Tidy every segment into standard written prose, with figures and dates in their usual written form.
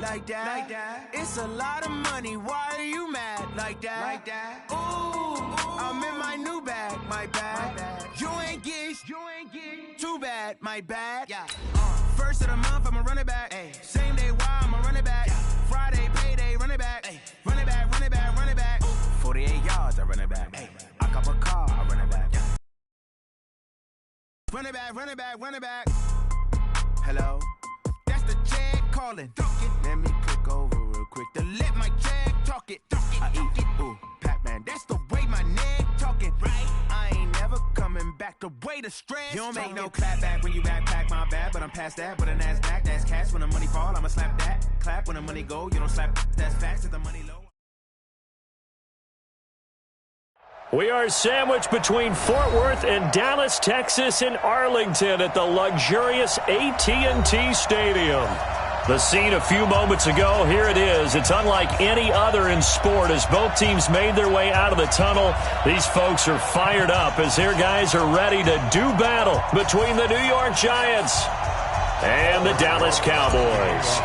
like that. It's a lot of money, why are you mad like that? Ooh, I'm in my new bag, my bad. You ain't get too bad, my bad. Yeah. First of the month, I'ma run it back. Ay. Same day, why I'ma run it back. Friday, payday, run it back. Ay. Run it back, run it back, run it back. 48 yards, I run it back. Ay. I cop a car, I run it back. Yeah. Run it back, run it back, run it back. Hello? That's the check calling. Let me click over real quick to let my check talk it. I eat it, ooh, Pac-Man. That's the way my neck talking. Right? I ain't never coming back the way the stress. You don't make no clap back when you backpack, my bad. But I'm past that with a NASDAQ. That's cash when the money fall. I'ma slap that. Clap when the money go. You don't slap. That's facts if the money low. We are sandwiched between Fort Worth and Dallas, Texas, and Arlington at the luxurious AT&T Stadium. The scene a few moments ago, here it is. It's unlike any other in sport as both teams made their way out of the tunnel. These folks are fired up as their guys are ready to do battle between the New York Giants and the Dallas Cowboys.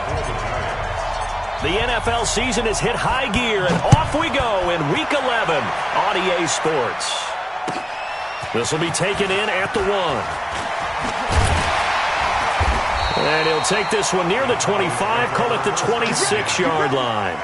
The NFL season has hit high gear, and off we go in Week 11 on EA Sports. This will be taken in at the 1. And he'll take this one near the 25, call it the 26-yard line.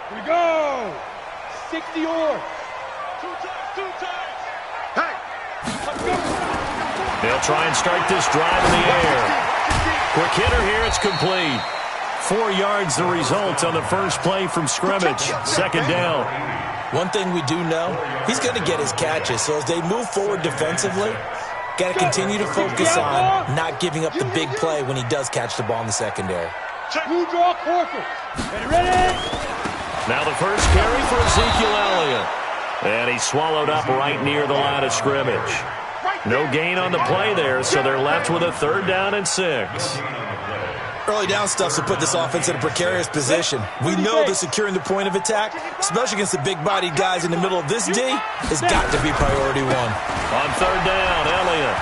Here we go! 60 yards. Two times. Hey! Let's go! They'll try and start this drive in the air. Quick hitter here, it's complete. 4 yards the result on the first play from scrimmage. Second down. One thing we do know, he's going to get his catches. So as they move forward defensively, got to continue to focus on not giving up the big play when he does catch the ball in the secondary. Two draw quarter. Ready? Now the first carry for Ezekiel Elliott. And he swallowed up right near the line of scrimmage. No gain on the play there, so they're left with a 3rd down and 6. Early down stuff to put this offense in a precarious position. We know that securing the point of attack, especially against the big-bodied guys in the middle of this D, has got to be priority 1. On 3rd down, Elliott.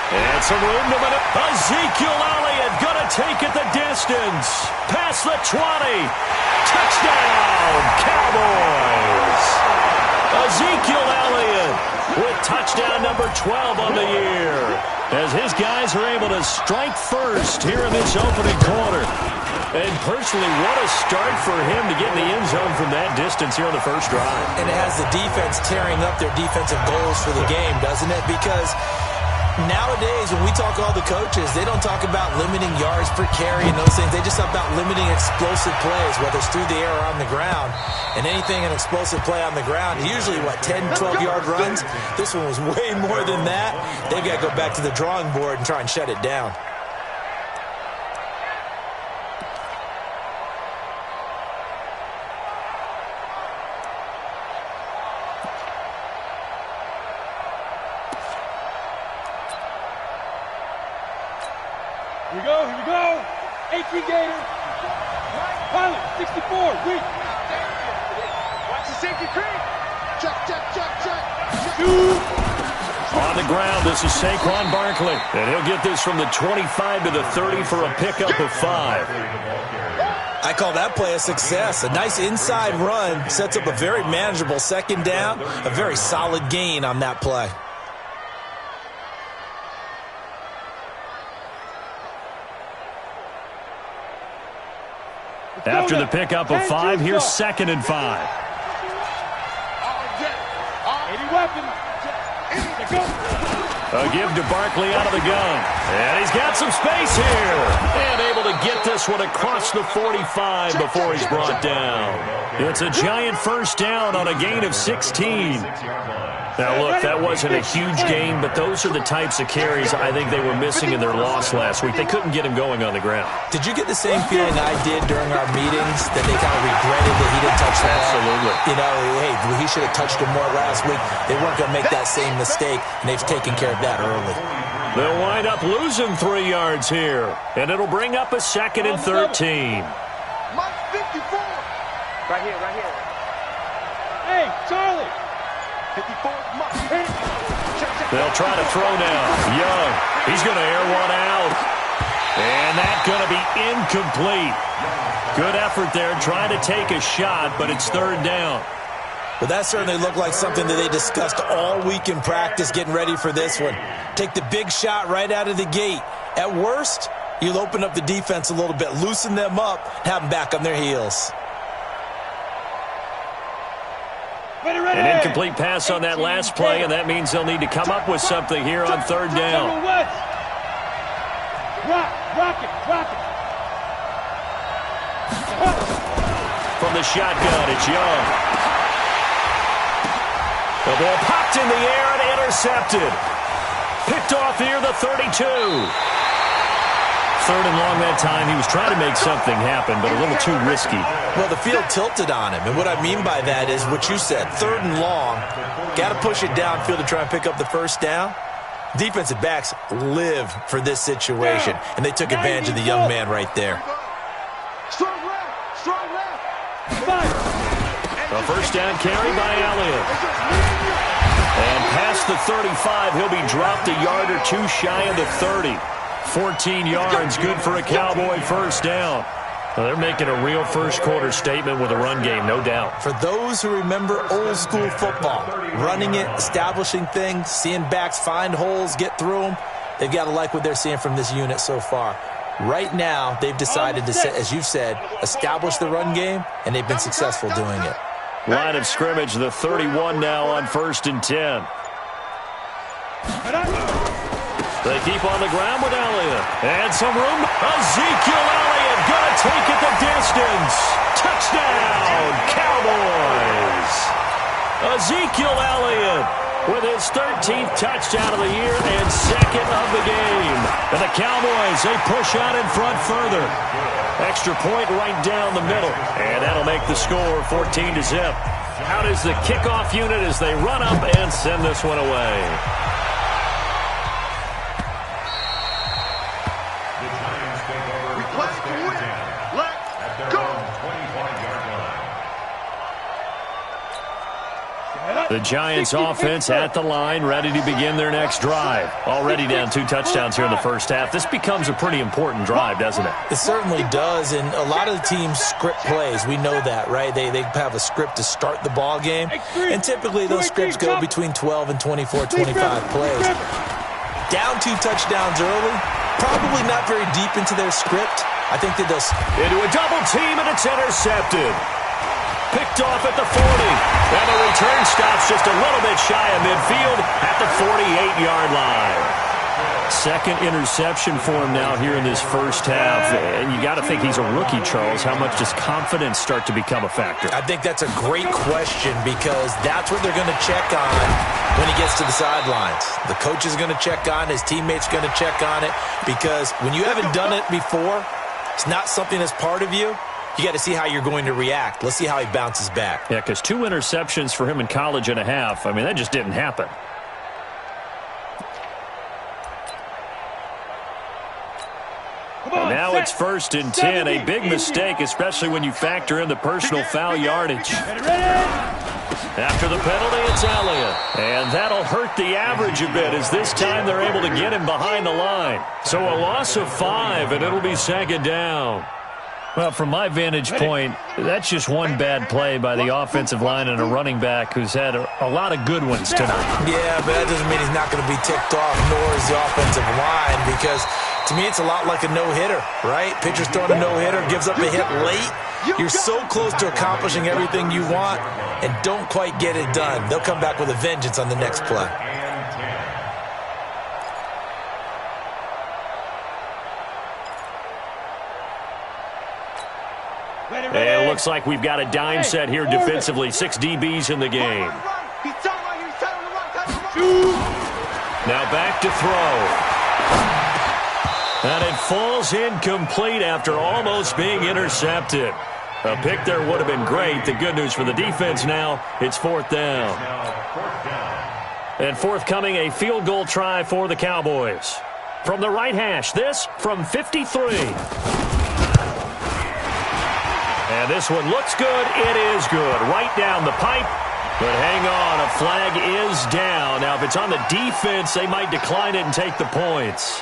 And some room to maneuver. Ezekiel Elliott going to take it the distance. Past the 20. Touchdown, Cowboys. Ezekiel Elliott with touchdown number 12 on the year as his guys are able to strike first here in this opening quarter. And personally, what a start for him to get in the end zone from that distance here on the first drive. And it has the defense tearing up their defensive goals for the game, doesn't it? Because nowadays, when we talk to all the coaches, they don't talk about limiting yards per carry and those things. They just talk about limiting explosive plays, whether it's through the air or on the ground. And anything an explosive play on the ground, usually, 10, 12-yard runs. This one was way more than that. They've got to go back to the drawing board and try and shut it down. Here we go. 18 Gator. Pilot, 64, weak. Watch the safety creep. Check. On the ground, this is Saquon Barkley. And he'll get this from the 25 to the 30 for a pickup of 5. I call that play a success. A nice inside run sets up a very manageable 2nd down. A very solid gain on that play. After the pickup of 5, here's 2nd and 5. A give to Barkley out of the gun. And he's got some space here. And able to get this one across the 45 before he's brought down. It's a giant first down on a gain of 16. Now, look, that wasn't a huge gain, but those are the types of carries I think they were missing in their loss last week. They couldn't get him going on the ground. Did you get the same feeling I did during our meetings, that they kind of regretted that he didn't touch the ball? Absolutely. You know, hey, he should have touched him more last week. They weren't going to make that same mistake, and they've taken care of that early. They'll wind up losing 3 yards here, and it'll bring up a 2nd and 13. Mike 54. Right here, right here. Hey, Charlie. 54, Mike. They'll try to throw now. Young, he's going to air one out. And that's going to be incomplete. Good effort there trying to take a shot, but it's 3rd down. Well, that certainly looked like something that they discussed all week in practice getting ready for this one. Take the big shot right out of the gate. At worst, you'll open up the defense a little bit, loosen them up, have them back on their heels. An incomplete pass on that last play, and that means they'll need to come up with something here on 3rd down. Rock it. From the shotgun, it's Young. The ball popped in the air and intercepted. Picked off here, the 32. 3rd and long that time. He was trying to make something happen, but a little too risky. Well, the field tilted on him, and what I mean by that is what you said, 3rd and long. Got to push it downfield to try and pick up the 1st down. Defensive backs live for this situation, and they took advantage of the young man right there. Strong left. A 1st down carry by Elliott. And past the 35, he'll be dropped a yard or 2 shy of the 30. 14 yards, good for a Cowboy 1st down. Well, they're making a real first-quarter statement with a run game, no doubt. For those who remember old-school football, running it, establishing things, seeing backs find holes, get through them, they've got to like what they're seeing from this unit so far. Right now, they've decided to, as you've said, establish the run game, and they've been successful doing it. Line of scrimmage, the 31 now on 1st and 10. They keep on the ground with Elliott. And some room. Ezekiel Elliott going to take it the distance. Touchdown, Cowboys. Ezekiel Elliott with his 13th touchdown of the year and 2nd of the game. And the Cowboys, they push out in front further. Extra point right down the middle. And that'll make the score 14-0. Out is the kickoff unit as they run up and send this one away. The Giants offense at the line, ready to begin their next drive. Already down 2 touchdowns here in the 1st half. This becomes a pretty important drive, doesn't it? It certainly does, and a lot of the teams script plays. We know that, right? They have a script to start the ball game, and typically those scripts go between 12 and 24, 25 plays. Down 2 touchdowns early, probably not very deep into their script. I think that they'll... Into a double team, and it's intercepted. Picked off at the 40. And the return stops just a little bit shy of midfield at the 48-yard line. 2nd interception for him now here in this 1st half. And you got to think he's a rookie, Charles. How much does confidence start to become a factor? I think that's a great question because that's what they're going to check on when he gets to the sidelines. The coach is going to check on, his teammates going to check on it because when you haven't done it before, it's not something that's part of you. You got to see how you're going to react. Let's see how he bounces back. Yeah, because 2 interceptions for him in college and a half. I mean, that just didn't happen. Now it's 1st and 10. A big mistake, especially when you factor in the personal foul yardage. After the penalty, it's Elliott. And that'll hurt the average a bit as this time they're able to get him behind the line. So a loss of 5, and it'll be 2nd down. Well, from my vantage point, that's just one bad play by the offensive line and a running back who's had a lot of good ones tonight. Yeah, but that doesn't mean he's not going to be ticked off, nor is the offensive line, because to me it's a lot like a no-hitter, right? Pitcher's throwing a no-hitter, gives up a hit late. You're so close to accomplishing everything you want and don't quite get it done. They'll come back with a vengeance on the next play. And it looks like we've got a dime set here defensively. 6 DBs in the game. Now back to throw. And it falls incomplete after almost being intercepted. A pick there would have been great. The good news for the defense now, it's 4th down. And forthcoming, a field goal try for the Cowboys. From the right hash, this from 53. And this one looks good. It is good. Right down the pipe. But hang on, a flag is down. Now, if it's on the defense, they might decline it and take the points.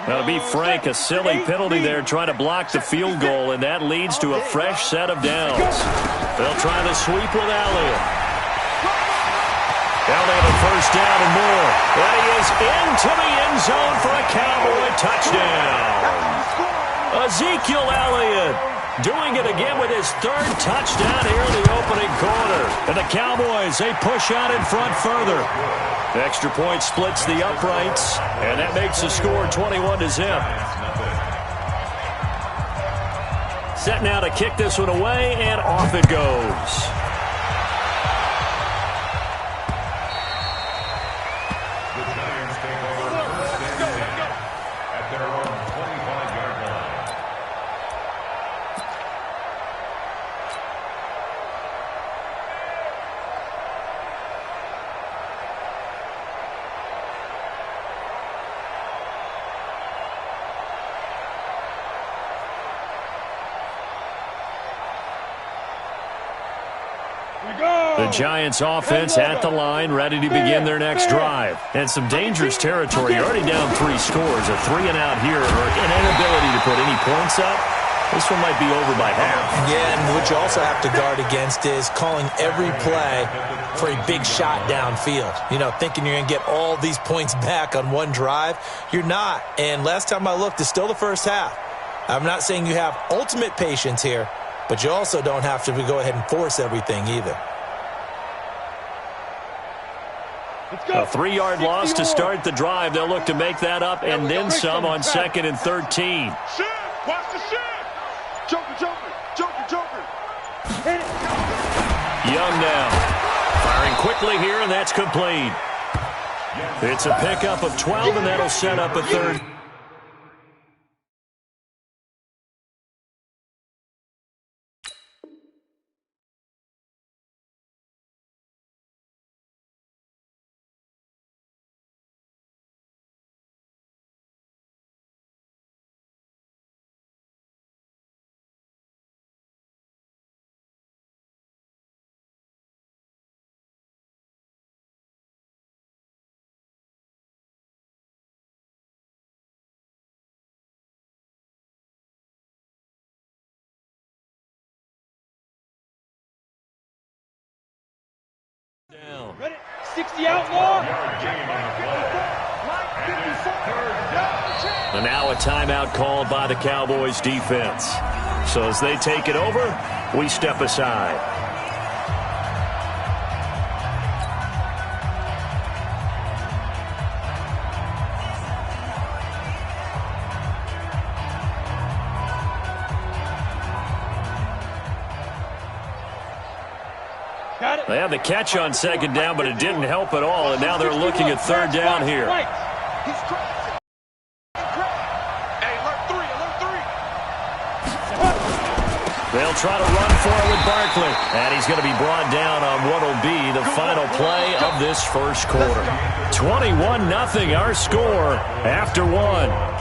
Now, to be frank, a silly penalty there trying to block the field goal, and that leads to a fresh set of downs. They'll try the sweep with Elliott. Now they have a first down and more. And he is into the end zone for a Cowboy touchdown. Ezekiel Elliott doing it again with his third touchdown here in the opening quarter. And the Cowboys, they push out in front further. The extra point splits the uprights, and that makes the score 21-0. Set now to kick this one away, and off it goes. The Giants offense at the line, ready to begin their next drive. And some dangerous territory. You're already down 3 scores. A 3-and-out here, or an inability to put any points up. This one might be over by half. Yeah, and what you also have to guard against is calling every play for a big shot downfield. You know, thinking you're going to get all these points back on one drive. You're not. And last time I looked, it's still the first half. I'm not saying you have ultimate patience here, but you also don't have to go ahead and force everything either. A 3-yard loss to start the drive. They'll look to make that up and then some on 2nd and 13. Watch the shit. Joker. Hit it. Young now. Firing quickly here, and that's complete. It's a pickup of 12, and that'll set up a third. Ready? 60 outlaw. And now a timeout called by the Cowboys defense. So as they take it over, we step aside. They had the catch on 2nd down, but it didn't help at all, and now they're looking at 3rd down here. Hey, They'll try to run for it with Barkley, and he's going to be brought down on what will be the final play of this first quarter. 21-0 our score after 1.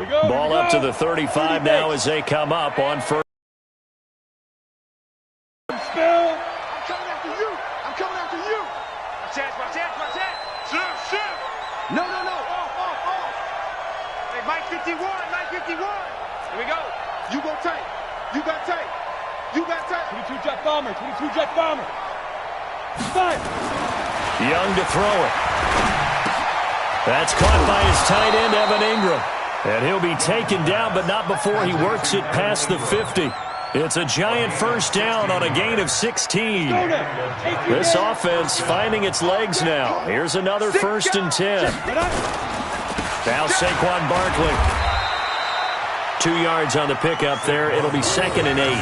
Ball up to the 35 now as they come up on first. I'm coming after you. Watch that. Shoot. No. Off. Hey, Mike 51. Here we go. You go tight. You got tight. 22 jet bomber. Fire. Young to throw it. That's caught by his tight end, Evan Ingram. And he'll be taken down, but not before he works it past the 50. It's a giant first down on a gain of 16. This offense finding its legs now. Here's another 1st and 10. Now Saquon Barkley. 2 yards on the pickup there. It'll be 2nd and 8.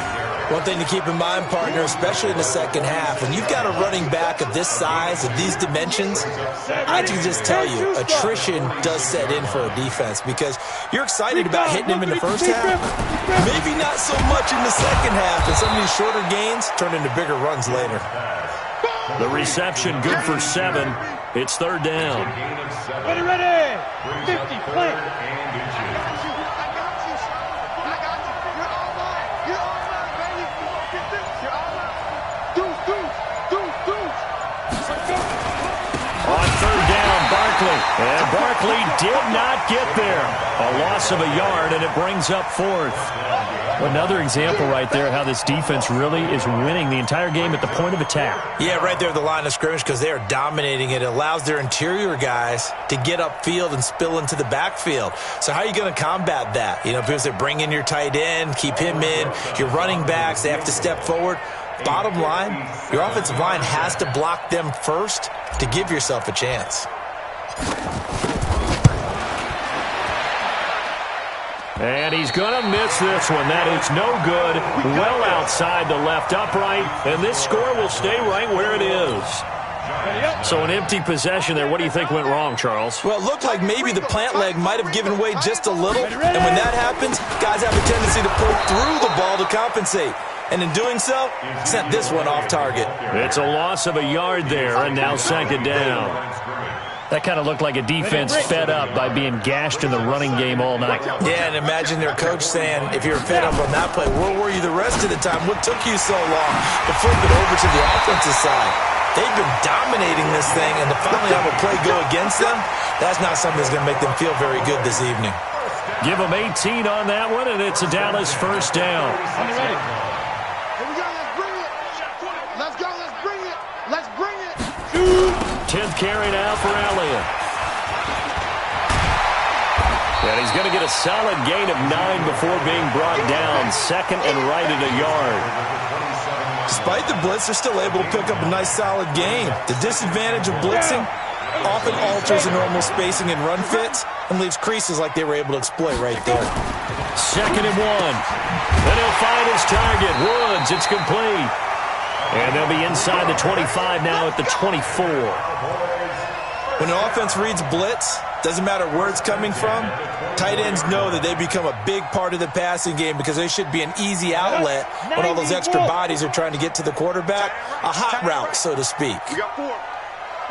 One thing to keep in mind, partner, especially in the second half, when you've got a running back of this size, of these dimensions, I can just tell you, attrition does set in for a defense because you're excited about hitting him in the first half, maybe not so much in the second half, and some of these shorter gains turn into bigger runs later. The reception good for 7. It's third down. Ready. 50, play. On third down, Barkley. And Barkley did not get there. A loss of a yard, and it brings up 4th. Another example right there how this defense really is winning the entire game at the point of attack. Yeah, right there at the line of scrimmage because they are dominating it. It allows their interior guys to get upfield and spill into the backfield. So how are you going to combat that? You know, people say bring in your tight end, keep him in. Your running backs, they have to step forward. Bottom line, your offensive line has to block them first to give yourself a chance. And he's going to miss this one. That is no good. Well outside the left upright. And this score will stay right where it is. So an empty possession there. What do you think went wrong, Charles? Well, it looked like maybe the plant leg might have given way just a little. And when that happens, guys have a tendency to pull through the ball to compensate. And in doing so, sent this one off target. It's a loss of a yard there, and now second down. That kind of looked like a defense fed up by being gashed in the running game all night. Yeah, and imagine their coach saying, if you're fed up on that play, where were you the rest of the time? What took you so long to flip it over to the offensive side? They've been dominating this thing, and to finally have a play go against them, that's not something that's going to make them feel very good this evening. Give them 18 on that one, and it's a Dallas first down. Here we go, let's bring it. Let's go, let's bring it. Let's bring it. 10th carry now for Elliott. And he's going to get a solid gain of 9 before being brought down. Second and right at a yard. Despite the blitz, they're still able to pick up a nice solid gain. The disadvantage of blitzing often alters the normal spacing and run fits and leaves creases like they were able to exploit right there. Second and 1. Then he'll find his target. Woods, it's complete. And they'll be inside the 25 now at the 24. When an offense reads blitz, doesn't matter where it's coming from, tight ends know that they become a big part of the passing game because they should be an easy outlet when all those extra bodies are trying to get to the quarterback. A hot route, so to speak. We got 4.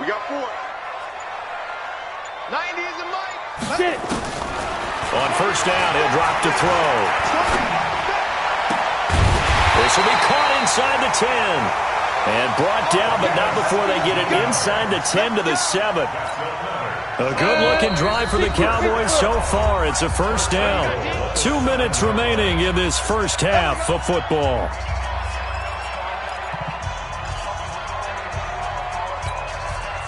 We got 4. 90 is the mic. On first down, he'll drop to throw. This will be caught inside the 10. And brought down, but not before they get it inside the 10 to the 7. A good-looking drive for the Cowboys so far. It's a first down. 2 minutes remaining in this first half of football.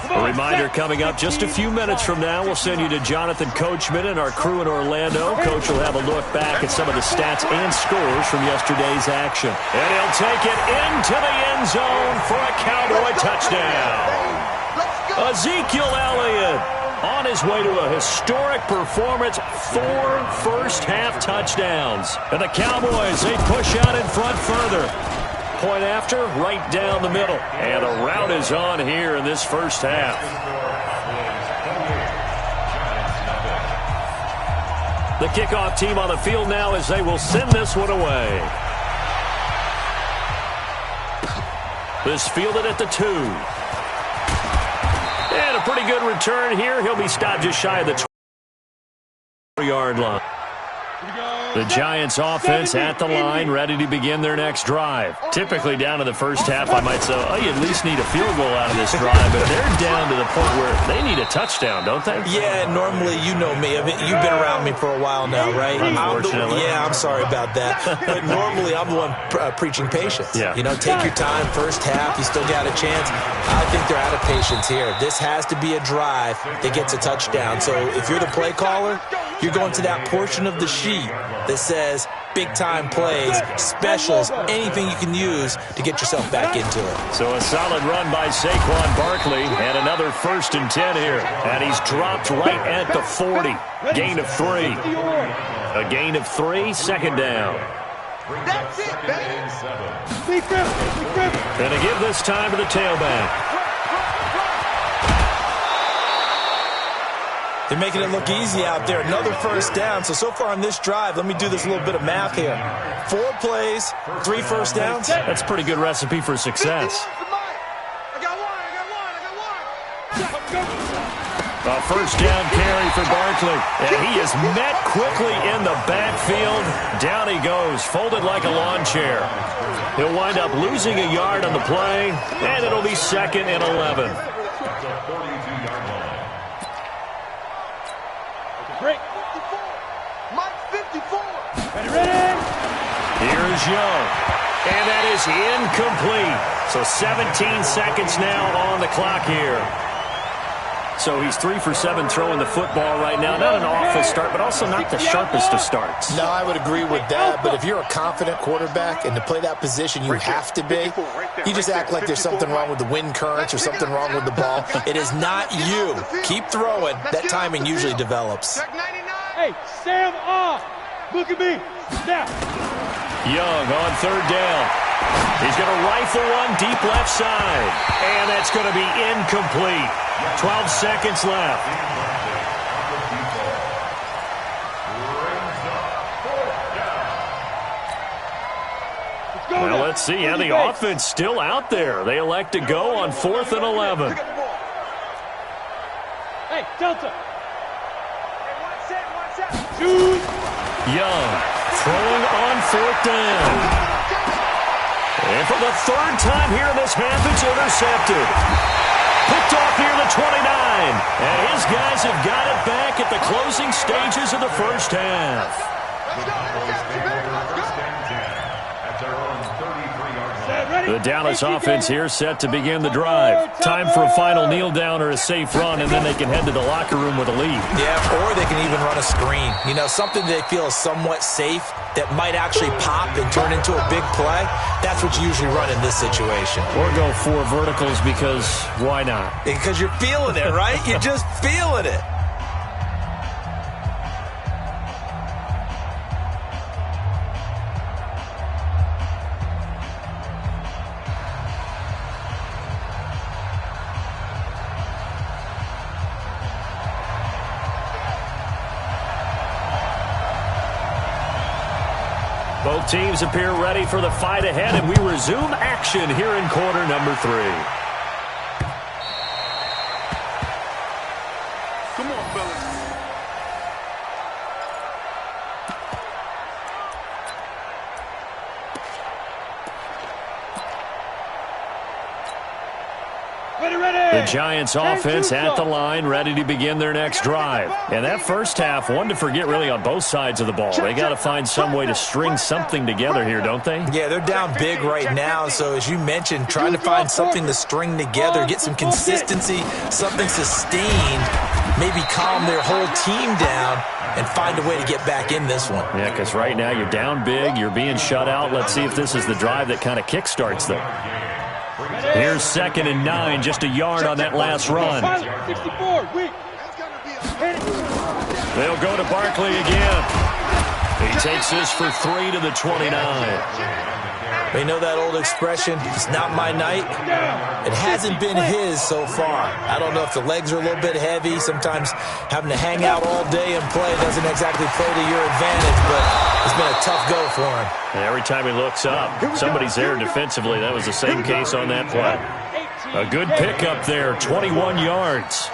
A reminder coming up just a few minutes from now, we'll send you to Jonathan Coachman and our crew in Orlando. Coach will have a look back at some of the stats and scores from yesterday's action. And he'll take it into the end zone for a Cowboy touchdown. Ezekiel Elliott on his way to a historic performance, 4 first-half touchdowns. And the Cowboys, they push out in front further. Point after, right down the middle. And a rout is on here in this first half. The kickoff team on the field now as they will send this one away. This fielded at the 2. And a pretty good return here. He'll be stopped just shy of the 20-yard line. The Giants offense at the line, ready to begin their next drive. Typically down to the first half, I might say, oh, you at least need a field goal out of this drive, but they're down to the point where they need a touchdown, don't they? Yeah, normally, you know me. I mean, you've been around me for a while now, right? Unfortunately. I'm sorry about that. But normally, I'm the one preaching patience. Yeah. You know, take your time, first half, you still got a chance. I think they're out of patience here. This has to be a drive that gets a touchdown. So if you're the play caller, you're going to that portion of the sheet that says big-time plays, specials, anything you can use to get yourself back into it. So a solid run by Saquon Barkley, and another 1st and 10 here. And he's dropped right at the 40. Gain of 3. A gain of 3, second down. That's it, baby. And to give this time to the tailback. They're making it look easy out there. Another first down. So far on this drive, let me do this little bit of math here. 4 plays, 3 first downs. That's a pretty good recipe for success. A first down carry for Barkley. And he is met quickly in the backfield. Down he goes, folded like a lawn chair. He'll wind up losing a yard on the play, and it'll be 2nd and 11. Break. 54. Mike 54. Ready. Here's Young. And that is incomplete. So 17 seconds now on the clock here. So he's 3 for 7 throwing the football right now. Not an awful start, but also not the sharpest of starts. No, I would agree with that. But if you're a confident quarterback and to play that position, you have to be. You just act like there's something wrong with the wind currents or something wrong with the ball. It is not you. Keep throwing. That timing usually develops. Hey, Sam off. Look at me. Now. Young on 3rd down. He's going to rifle one deep left side. And that's going to be incomplete. 12 seconds left. Well, let's see. Yeah, the offense still out there. They elect to go on 4th and 11. Hey, Delta. Shoot. Young throwing on 4th down. And for the 3rd time here in this half, it's intercepted. Picked off near the 29. And his guys have got it back at the closing stages of the first half. The Dallas offense here set to begin the drive. Time for a final kneel down or a safe run, and then they can head to the locker room with a lead. Yeah, or they can even run a screen. You know, something they feel is somewhat safe that might actually pop and turn into a big play. That's what you usually run in this situation. Or go 4 verticals because why not? Because you're feeling it, right? You're just feeling it. Both teams appear ready for the fight ahead, and we resume action here in quarter number 3. Come on, fellas. The Giants offense at the line, ready to begin their next drive. And that first half, one to forget really on both sides of the ball. They got to find some way to string something together here, don't they? Yeah, they're down big right now. So as you mentioned, trying to find something to string together, get some consistency, something sustained, maybe calm their whole team down and find a way to get back in this one. Yeah, because right now you're down big, you're being shut out. Let's see if this is the drive that kind of kickstarts them. Here's 2nd and 9, just a yard on that last run. 64, weak. They'll go to Barkley again. He takes this for 3 to the 29. They know that old expression, it's not my night. It hasn't been his so far. I don't know if the legs are a little bit heavy. Sometimes having to hang out all day and play doesn't exactly play to your advantage, but it's been a tough go for him. And every time he looks up, somebody's there defensively. That was the same case on that play. A good pickup there, 21 yards.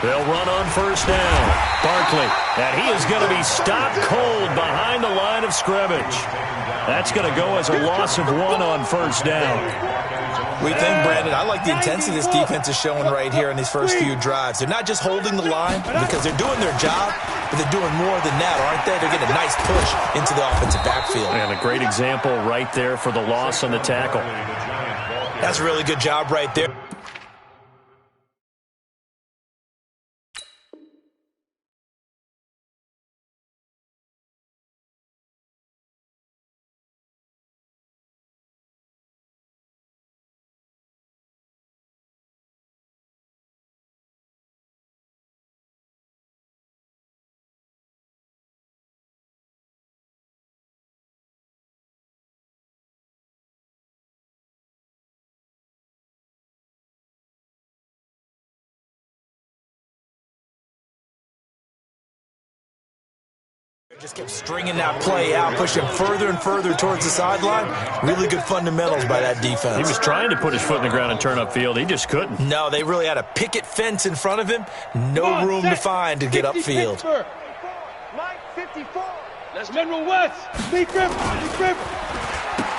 They'll run on first down. Barkley, and he is going to be stopped cold behind the line of scrimmage. That's going to go as a loss of 1 on first down. We think, Brandon, I like the intensity this defense is showing right here in these first few drives. They're not just holding the line because they're doing their job, but they're doing more than that, aren't they? They're getting a nice push into the offensive backfield. And a great example right there for the loss on the tackle. That's a really good job right there. Just kept stringing that play out, pushing further and further towards the sideline. Really good fundamentals by that defense. He was trying to put his foot in the ground and turn upfield. He just couldn't. No, they really had a picket fence in front of him. No room to find to get upfield. Mike 54. Let's General West. Lee Griffin.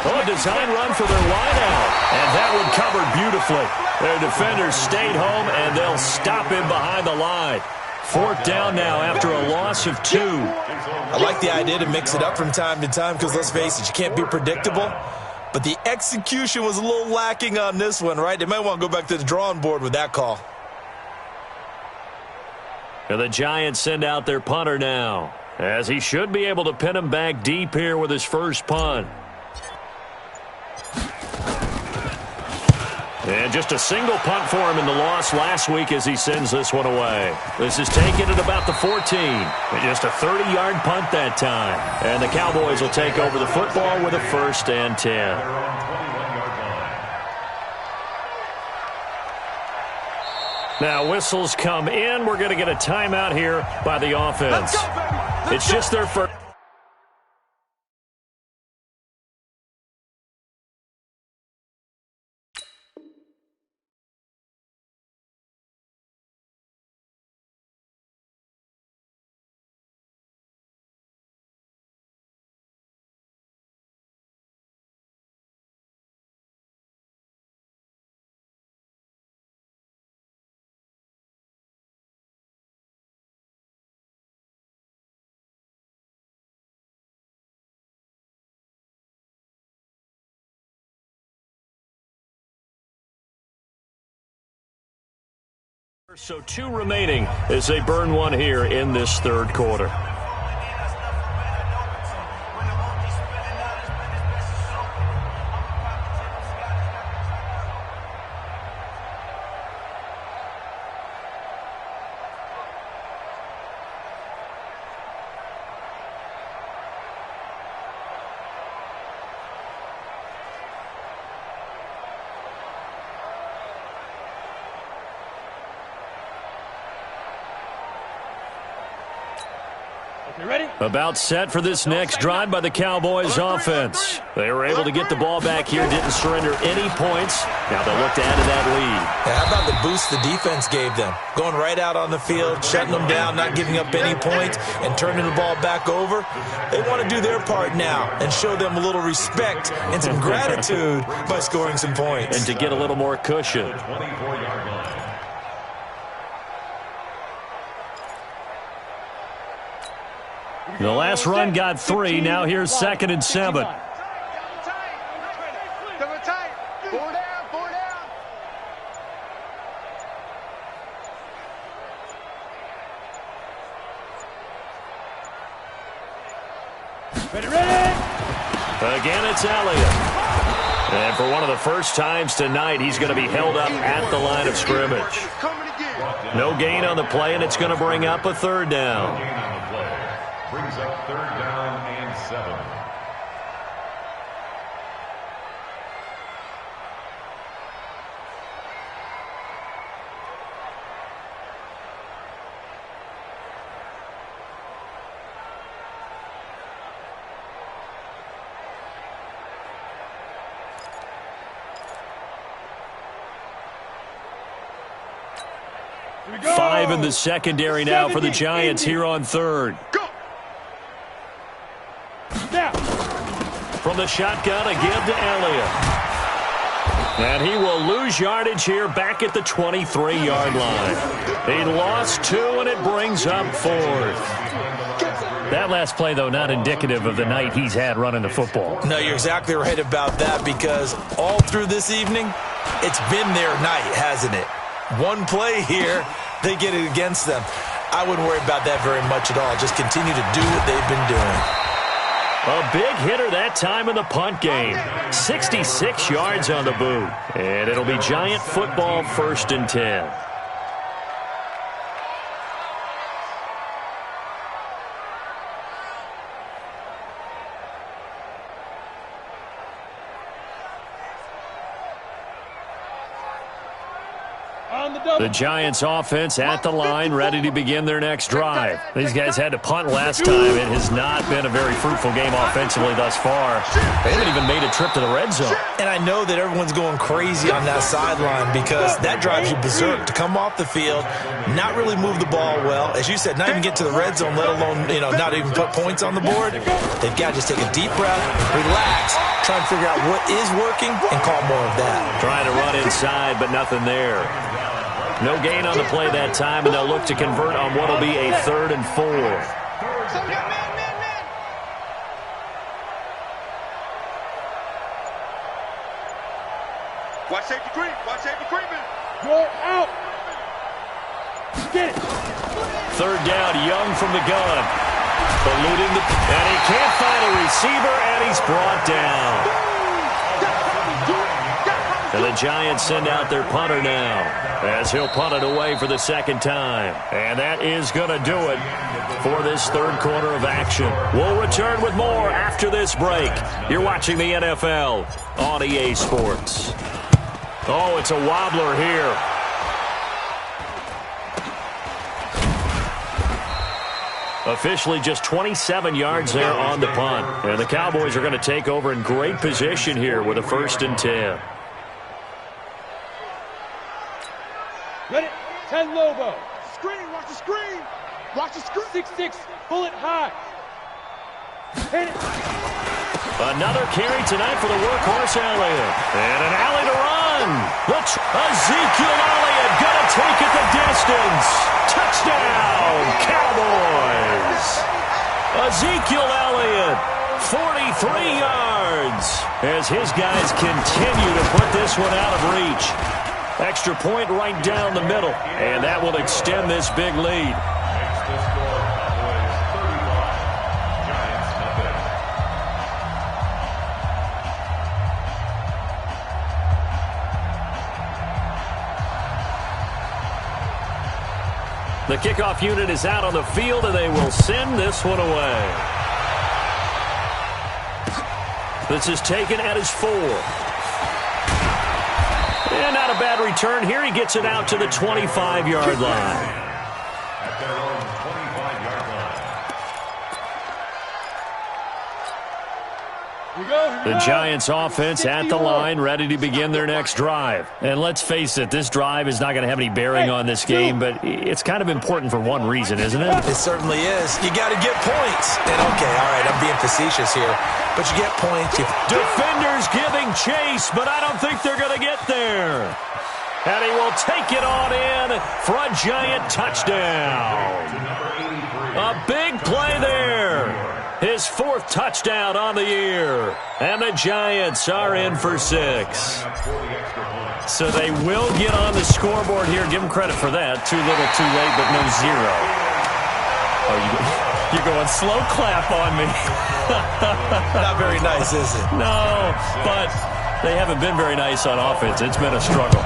Oh, a design run for their wideout. And that one covered beautifully. Their defenders stayed home, and they'll stop him behind the line. 4th down now after a loss of 2. I like the idea to mix it up from time to time because, let's face it, you can't be predictable. But the execution was a little lacking on this one, right? They might want to go back to the drawing board with that call. And the Giants send out their punter now, as he should be able to pin him back deep here with his first punt. And just a single punt for him in the loss last week as he sends this one away. This is taken at about the 14. And just a 30-yard punt that time. And the Cowboys will take over the football with a 1st and 10. Now whistles come in. We're going to get a timeout here by the offense. It's just their first. So 2 remaining as they burn one here in this 3rd quarter. About set for this next drive by the Cowboys offense. They were able to get the ball back here, didn't surrender any points. Now they'll look to add to that lead. Yeah, how about the boost the defense gave them? Going right out on the field, shutting them down, not giving up any points, and turning the ball back over. They want to do their part now and show them a little respect and some gratitude by scoring some points. And to get a little more cushion. The last run got 3. Now here's 2nd and 7. Double tight. 4 down. Ready. Again, it's Elliott. And for one of the first times tonight, he's going to be held up at the line of scrimmage. No gain on the play, and it's going to bring up a 3rd down. Brings up 3rd down and 7. Five in the secondary now for the Giants here on 3rd. From the shotgun again to Elliott. And he will lose yardage here back at the 23-yard line. He lost 2, and it brings up 4th. That last play, though, not indicative of the night he's had running the football. No, you're exactly right about that, because all through this evening, it's been their night, hasn't it? One play here, they get it against them. I wouldn't worry about that very much at all. Just continue to do what they've been doing. A big hitter that time in the punt game. 66 yards on the boot. And it'll be Giant football, 1st and 10. On The Giants offense at the line, ready to begin their next drive. These guys had to punt last time. It has not been a very fruitful game offensively thus far. They haven't even made a trip to the red zone. And I know that everyone's going crazy on that sideline because that drives you berserk to come off the field, not really move the ball well. As you said, not even get to the red zone, let alone, not even put points on the board. They've got to just take a deep breath, relax, try and figure out what is working, and call more of that. Trying to run inside, but nothing there. No gain on the play that time, and they'll look to convert on what will be a 3rd and 4. Watch safety creep. Watch safety creeping. You're out. Get it. 3rd down, Young from the gun. Eluding and he can't find a receiver, and he's brought down. And the Giants send out their punter now, as he'll punt it away for the 2nd time. And that is going to do it for this 3rd quarter of action. We'll return with more after this break. You're watching the NFL on EA Sports. Oh, it's a wobbler here. Officially just 27 yards there on the punt. And the Cowboys are going to take over in great position here with a 1st and 10. Let it. 10 Lobo. Screen. Watch the screen. Watch the screen. 6-6. Pull it high. Hit it. Another carry tonight for the workhorse Elliott. And an alley to run. Ezekiel Elliott going to take it the distance. Touchdown, Cowboys. Ezekiel Elliott, 43 yards. As his guys continue to put this one out of reach. Extra point right down the middle. And that will extend this big lead. The kickoff unit is out on the field, and they will send this one away. This is taken at his 4. And not a bad return here. He gets it out to the 25-yard line. At their own 25-yard line. The Giants offense at the line, ready to begin their next drive. And let's face it, this drive is not going to have any bearing on this game, but it's kind of important for one reason, isn't it? It certainly is. You got to get points. And okay, all right, I'm being facetious here, but you get points. Defenders giving chase, but I don't think they're going to get there. And he will take it on in for a Giant touchdown. A big play there. His 4th touchdown on the year. And the Giants are in for 6. So they will get on the scoreboard here. Give them credit for that. Too little, too late, but no 0. Oh, you're going slow clap on me. Not very nice, is it? No, but they haven't been very nice on offense. It's been a struggle.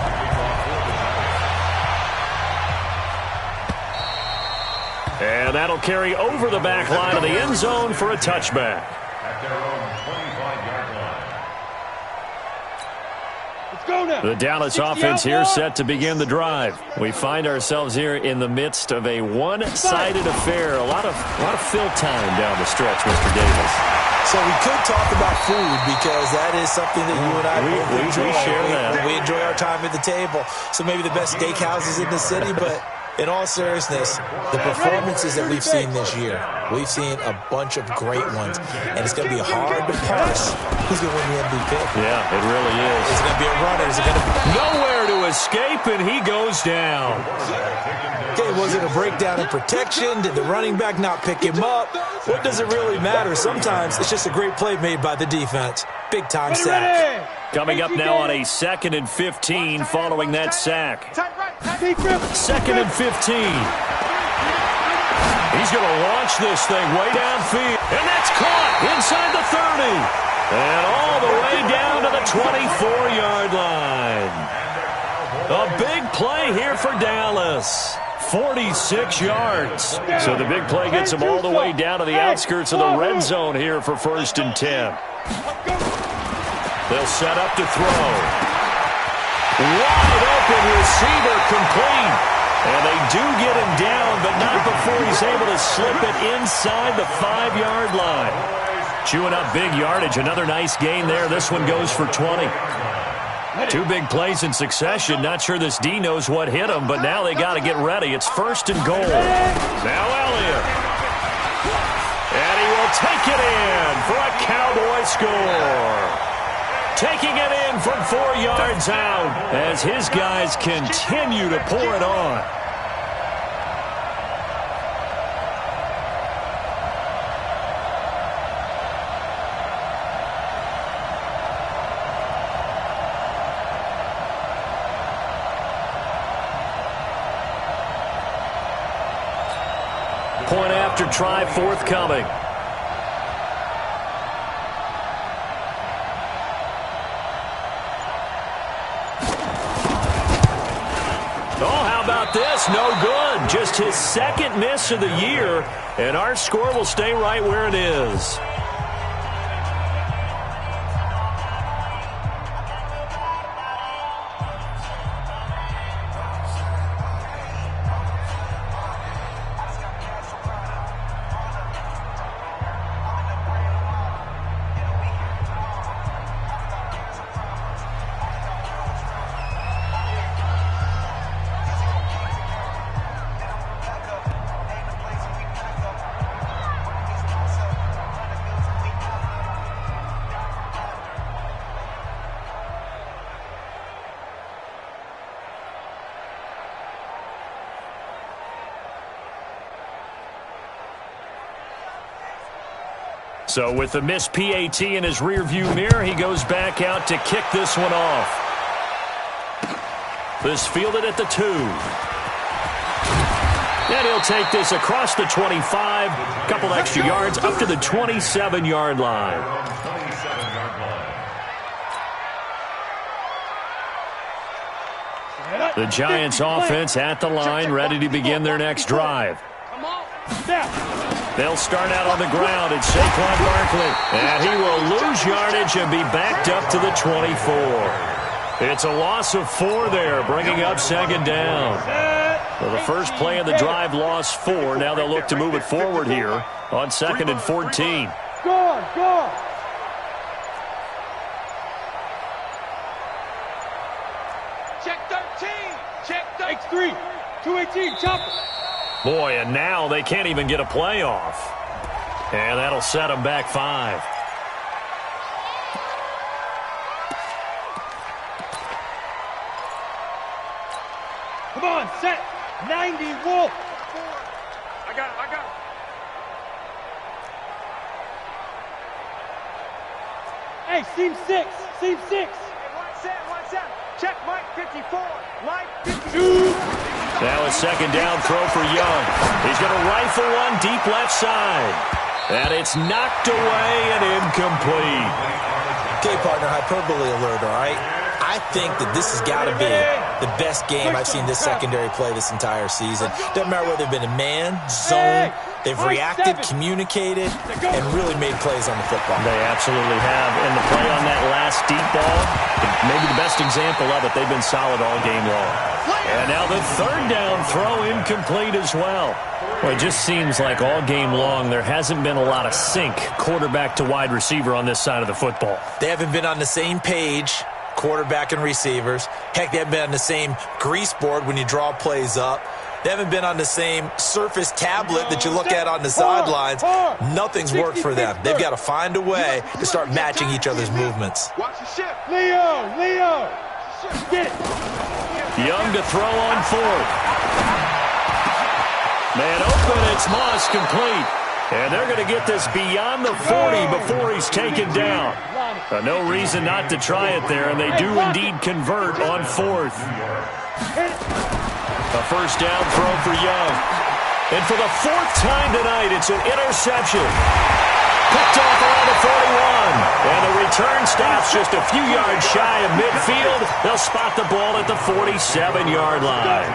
And that'll carry over the back line of the end zone for a touchback. At their own 25-yard line. Let's go now. The Dallas offense here set to begin the drive. We find ourselves here in the midst of a one-sided affair. A lot of fill time down the stretch, Mr. Davis. So we could talk about food because that is something that you and I both enjoy. We share that. We enjoy our time at the table. So maybe the best steakhouses in the city, but in all seriousness, the performances that we've seen this year, we've seen a bunch of great ones, and it's going to be hard to parse who's going to win the MVP. Yeah, it really is. Is it going to be a runner? Is it going to be nowhere to escape, and he goes down. Okay, was it a breakdown in protection? Did the running back not pick him up? What does it really matter? Sometimes it's just a great play made by the defense. Big-time sack. Coming up now on a 2nd and 15 following that sack. 2nd and 15. He's going to launch this thing way downfield. And that's caught inside the 30. And all the way down to the 24-yard line. A big play here for Dallas. 46 yards. So the big play gets him all the way down to the outskirts of the red zone here for 1st and 10. They'll set up to throw. Wide open receiver complete. And they do get him down, but not before he's able to slip it inside the 5-yard line. Chewing up big yardage. Another nice gain there. This one goes for 20. 2 big plays in succession. Not sure this D knows what hit him, but now they got to get ready. It's 1st and goal. Now Elliott. And he will take it in for a Cowboy score. Taking it in from 4 yards out as his guys continue to pour it on. Point after try forthcoming. This no good. Just his 2nd miss of the year, and our score will stay right where it is. So with the missed PAT in his rearview mirror, he goes back out to kick this one off. This fielded at the 2. And he'll take this across the 25, a couple extra yards up to the 27-yard line. The Giants offense at the line, ready to begin their next drive. They'll start out on the ground. It's Saquon Barkley. And he will lose yardage and be backed up to the 24. It's a loss of 4 there, bringing up 2nd down. Well, the first play of the drive lost 4. Now they'll look to move it forward here on 2nd and 14. Go. Check 13. Check 13. 218. Chopper. Boy, and now they can't even get a play off. And that'll set them back 5. Come on, set. 90, Wolf. I got it. Hey, seam 6. Hey, one set. Check Mike 54. Mike 52. Now a 2nd down throw for Young. He's going to rifle one deep left side. And it's knocked away and incomplete. Okay, partner, hyperbole alert, all right? I think that this has got to be the best game I've seen this secondary play this entire season. Doesn't matter whether they've been in man, zone, they've reacted, communicated, and really made plays on the football. They absolutely have. And the play on that last deep ball, maybe the best example of it, they've been solid all game long. And now the 3rd down throw incomplete as well. Well, it just seems like all game long there hasn't been a lot of sync quarterback to wide receiver on this side of the football. They haven't been on the same page, quarterback and receivers. Heck, they haven't been on the same grease board when you draw plays up. They haven't been on the same surface tablet that you look at on the sidelines. Nothing's worked for them. They've got to find a way to start matching each other's movements. Watch the shift. Leo. Get it. Young to throw on 4th. Man open, it's Moss complete. And they're going to get this beyond the 40 before he's taken down. No reason not to try it there, and they do indeed convert on 4th. A 1st down throw for Young. And for the 4th time tonight, it's an interception. Picked off around the 41. And the return stops just a few yards shy of midfield. They'll spot the ball at the 47-yard line.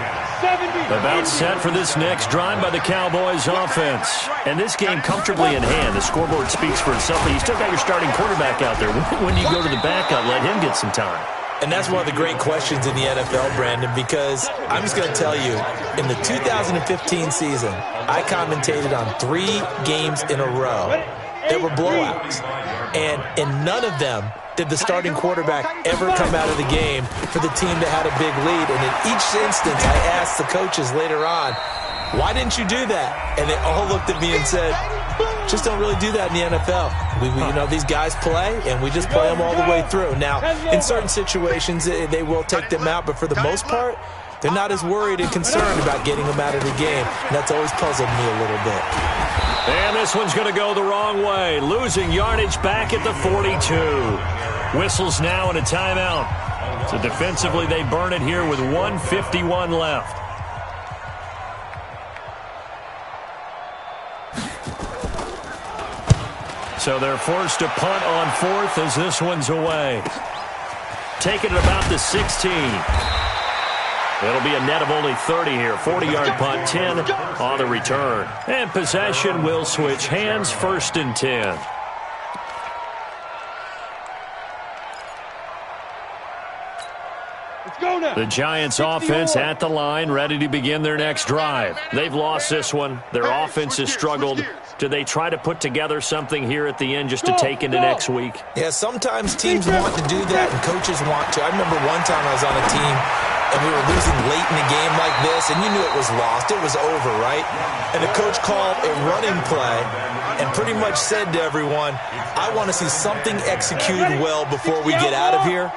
About set for this next drive by the Cowboys offense. And this game comfortably in hand. The scoreboard speaks for itself, but you still got your starting quarterback out there. When you go to the backup, let him get some time. And that's one of the great questions in the NFL, Brandon, because I'm just going to tell you, in the 2015 season, I commentated on 3 games in a row that were blowouts. And in none of them did the starting quarterback ever come out of the game for the team that had a big lead. And in each instance, I asked the coaches later on, why didn't you do that? And they all looked at me and said, just don't really do that in the NFL. These guys play, and we just play them all the way through. Now, in certain situations, they will take them out, but for the most part, they're not as worried and concerned about getting them out of the game. And that's always puzzled me a little bit. And this one's going to go the wrong way. Losing yardage back at the 42. Whistles now and a timeout. So defensively, they burn it here with 1:51 left. So they're forced to punt on 4th as this one's away. Taking it about the 16. It'll be a net of only 30 here. 40-yard punt, 10 on the return. And possession will switch hands, 1st and 10. The Giants offense at the line, ready to begin their next drive. They've lost this one. Their offense has struggled. Do they try to put together something here at the end just to take into next week? Yeah, sometimes teams want to do that and coaches want to. I remember one time I was on a team and we were losing late in a game like this, and you knew it was lost. It was over, right? And the coach called a running play and pretty much said to everyone, I want to see something executed well before we get out of here.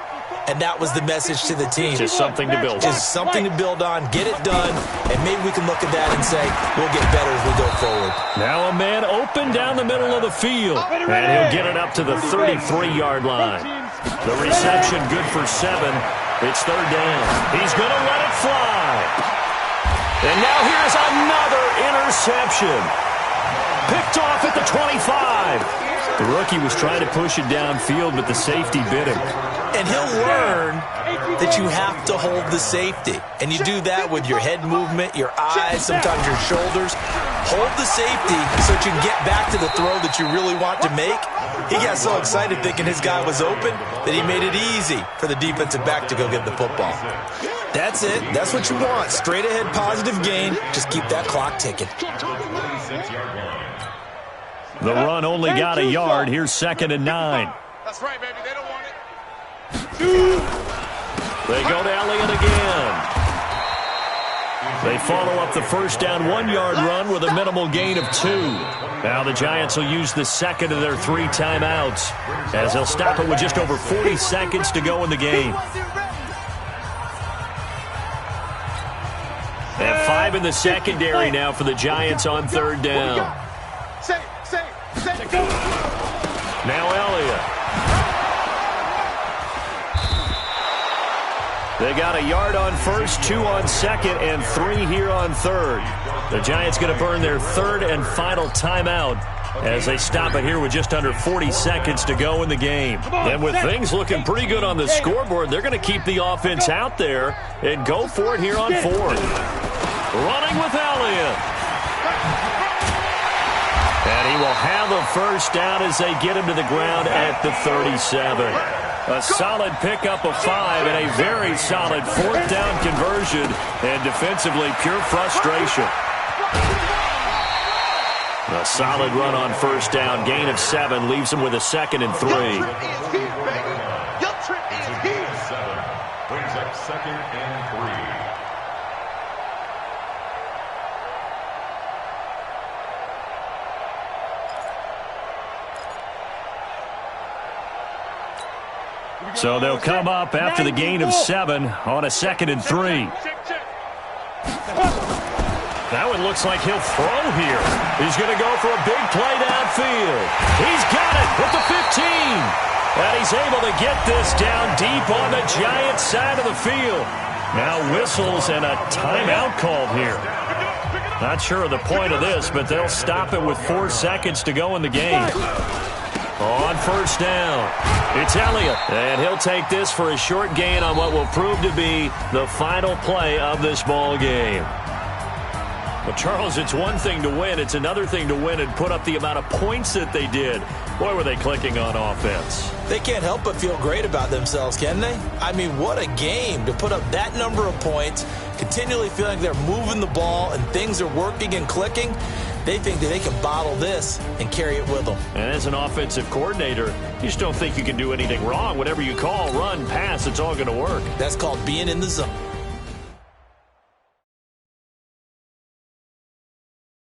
And that was the message to the team. Just something to build on. Just something to build on, get it done, and maybe we can look at that and say, we'll get better as we go forward. Now a man open down the middle of the field. And he'll get it up to the 33-yard line. The reception good for 7. It's 3rd down. He's going to let it fly. And now here's another interception. Picked off at the 25. The rookie was trying to push it downfield, but the safety bit him. And he'll learn that you have to hold the safety. And you do that with your head movement, your eyes, sometimes your shoulders. Hold the safety so that you can get back to the throw that you really want to make. He got so excited thinking his guy was open that he made it easy for the defensive back to go get the football. That's it. That's what you want. Straight ahead, positive gain. Just keep that clock ticking. The run only got a yard. Here's 2nd and 9. That's right, baby. They don't want it. They go to Elliott again. They follow up the 1st down 1-yard run with a minimal gain of 2. Now the Giants will use the 2nd of their 3 timeouts as they'll stop it with just over 40 seconds to go in the game. And 5 in the secondary now for the Giants on 3rd down. Now Elliott. They got a yard on 1st, 2 on 2nd, and 3 here on 3rd. The Giants going to burn their 3rd and final timeout as they stop it here with just under 40 seconds to go in the game. And with things looking pretty good on the scoreboard, they're going to keep the offense out there and go for it here on 4th. Running with Elliott. And he will have a 1st down as they get him to the ground at the 37. A solid pickup of 5 and a very solid 4th down conversion, and defensively pure frustration. A solid run on 1st down, gain of 7, leaves him with a 2nd and 3. Your trip is here. 7 brings up 2nd and 3. So they'll come up after the gain of 7 on a 2nd and 3. That one looks like he'll throw here. He's going to go for a big play downfield. He's got it with the 15. And he's able to get this down deep on the Giants side of the field. Now whistles and a timeout called here. Not sure of the point of this, but they'll stop it with 4 seconds to go in the game. On 1st down, it's Elliott, and he'll take this for a short gain on what will prove to be the final play of this ball game. Well, Charles, it's one thing to win. It's another thing to win and put up the amount of points that they did. Boy, were they clicking on offense. They can't help but feel great about themselves, can they? I mean, what a game to put up that number of points, continually feeling they're moving the ball and things are working and clicking. They think that they can bottle this and carry it with them. And as an offensive coordinator, you just don't think you can do anything wrong. Whatever you call, run, pass, it's all going to work. That's called being in the zone.